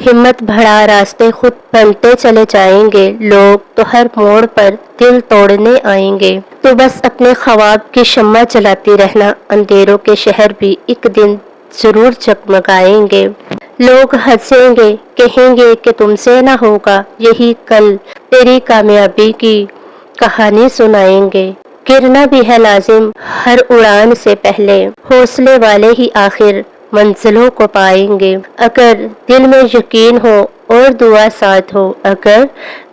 हिम्मत बढ़ा रास्ते खुद बनते चले जाएंगे, लोग तो हर मोड़ पर दिल तोड़ने आएंगे। तो बस अपने ख्वाब की शम्मा जलाती रहना, अंधेरों के शहर भी एक दिन जरूर जगमगाएंगे। लोग हंसेंगे, कहेंगे कि तुमसे ना होगा, यही कल तेरी कामयाबी की कहानी सुनाएंगे। गिरना भी है लाजिम हर उड़ान से पहले, हौसले वाले ही आखिर मंजिलों को पाएंगे। अगर दिल में यकीन हो और दुआ साथ हो, अगर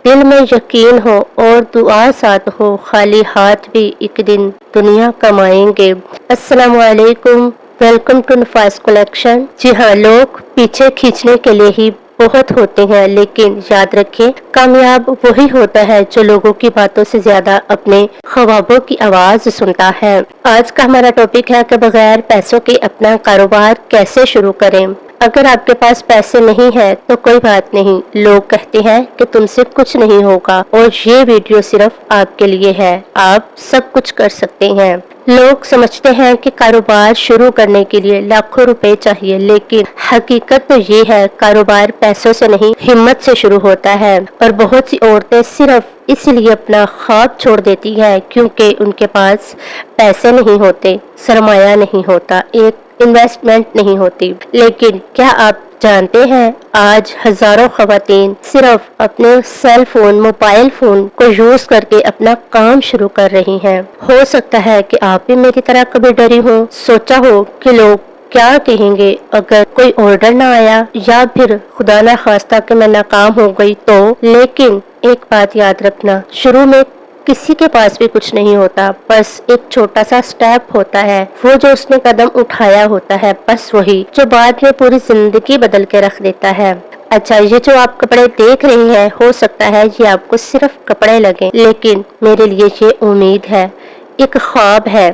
दिल में यकीन हो और दुआ साथ हो, खाली हाथ भी एक दिन दुनिया कमाएंगे। अस्सलाम वालेकुम, वेलकम टू नफास कलेक्शन। जी हाँ, लोग पीछे खींचने के लिए ही बहुत होते हैं, लेकिन याद रखें, कामयाब वही होता है जो लोगों की बातों से ज्यादा अपने ख्वाबों की आवाज सुनता है। आज का हमारा टॉपिक है कि बगैर पैसों के अपना कारोबार कैसे शुरू करें। अगर आपके पास पैसे नहीं है तो कोई बात नहीं, लोग कहते हैं कि तुमसे कुछ नहीं होगा और ये वीडियो सिर्फ आपके लिए है, आप सब कुछ कर सकते हैं। लोग समझते हैं कि कारोबार शुरू करने के लिए लाखों रुपए चाहिए, लेकिन हकीकत तो ये है, कारोबार पैसों से नहीं हिम्मत से शुरू होता है। और बहुत सी औरतें सिर्फ इसलिए अपना ख्वाब छोड़ देती है क्योंकि उनके पास पैसे नहीं होते, सरमाया नहीं होता, एक इन्वेस्टमेंट नहीं होती। लेकिन क्या आप जानते हैं, आज हजारों खवातीन सिर्फ अपने सेल फोन, मोबाइल फोन को यूज करके अपना काम शुरू कर रही हैं। हो सकता है कि आप भी मेरी तरह कभी डरी हो, सोचा हो कि लोग क्या कहेंगे अगर कोई ऑर्डर ना आया, या फिर खुदा ना खास्ता कि मैं नाकाम हो गई तो। लेकिन एक बात याद रखना, शुरू में किसी के पास भी कुछ नहीं होता, बस एक छोटा सा स्टेप होता है, वो जो उसने कदम उठाया होता है, बस वही जो बाद में पूरी जिंदगी बदल के रख देता है। अच्छा, ये जो आप कपड़े देख रही हैं, हो सकता है ये आपको सिर्फ कपड़े लगे, लेकिन मेरे लिए ये उम्मीद है, एक ख्वाब है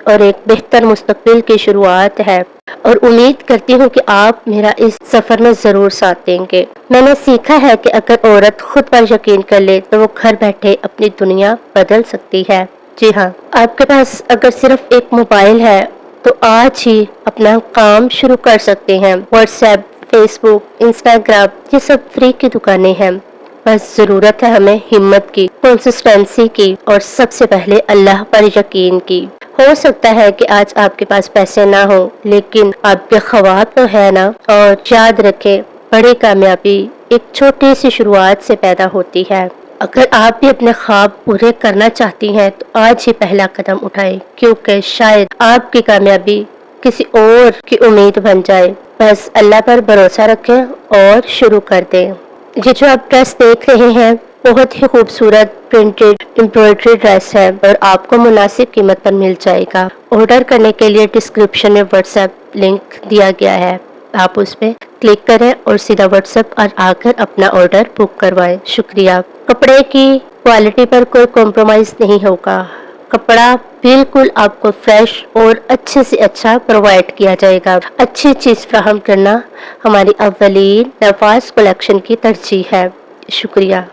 और एक बेहतर मुस्तकबिल की शुरुआत है। और उम्मीद करती हूँ कि आप मेरा इस सफर में जरूर साथ देंगे। मैंने सीखा है कि अगर औरत खुद पर यकीन कर ले तो वो घर बैठे अपनी दुनिया बदल सकती है। जी हाँ, आपके पास अगर सिर्फ एक मोबाइल है तो आज ही अपना काम शुरू कर सकते हैं। व्हाट्सएप, फेसबुक, इंस्टाग्राम, ये सब फ्री की दुकानें हैं। बस जरूरत है हमें हिम्मत की, कंसिस्टेंसी की और सबसे पहले अल्लाह पर यकीन की। हो सकता है कि आज आपके पास पैसे ना हो, लेकिन आपके ख्वाब तो है ना। और याद रखें, बड़ी कामयाबी एक छोटी सी शुरुआत से पैदा होती है। अगर आप भी अपने ख्वाब पूरे करना चाहती हैं तो आज ही पहला कदम उठाएं, क्योंकि शायद आपकी कामयाबी किसी और की उम्मीद बन जाए। बस अल्लाह पर भरोसा रखें और शुरू कर दें। ये जो आप ड्रेस देख रहे हैं, बहुत ही खूबसूरत प्रिंटेड एम्ब्रॉयडरी ड्रेस है और आपको मुनासिब कीमत पर मिल जाएगा। ऑर्डर करने के लिए डिस्क्रिप्शन में व्हाट्सएप लिंक दिया गया है, आप उस पर क्लिक करें और सीधा व्हाट्सएप और आकर अपना ऑर्डर बुक करवाएं। शुक्रिया। कपड़े की क्वालिटी पर कोई कॉम्प्रोमाइज नहीं होगा, कपड़ा बिल्कुल आपको फ्रेश और अच्छे से अच्छा प्रोवाइड किया जाएगा। अच्छी चीज फ्राहम करना हमारी अव्वलीन नफास कलेक्शन की तरजीह है। शुक्रिया।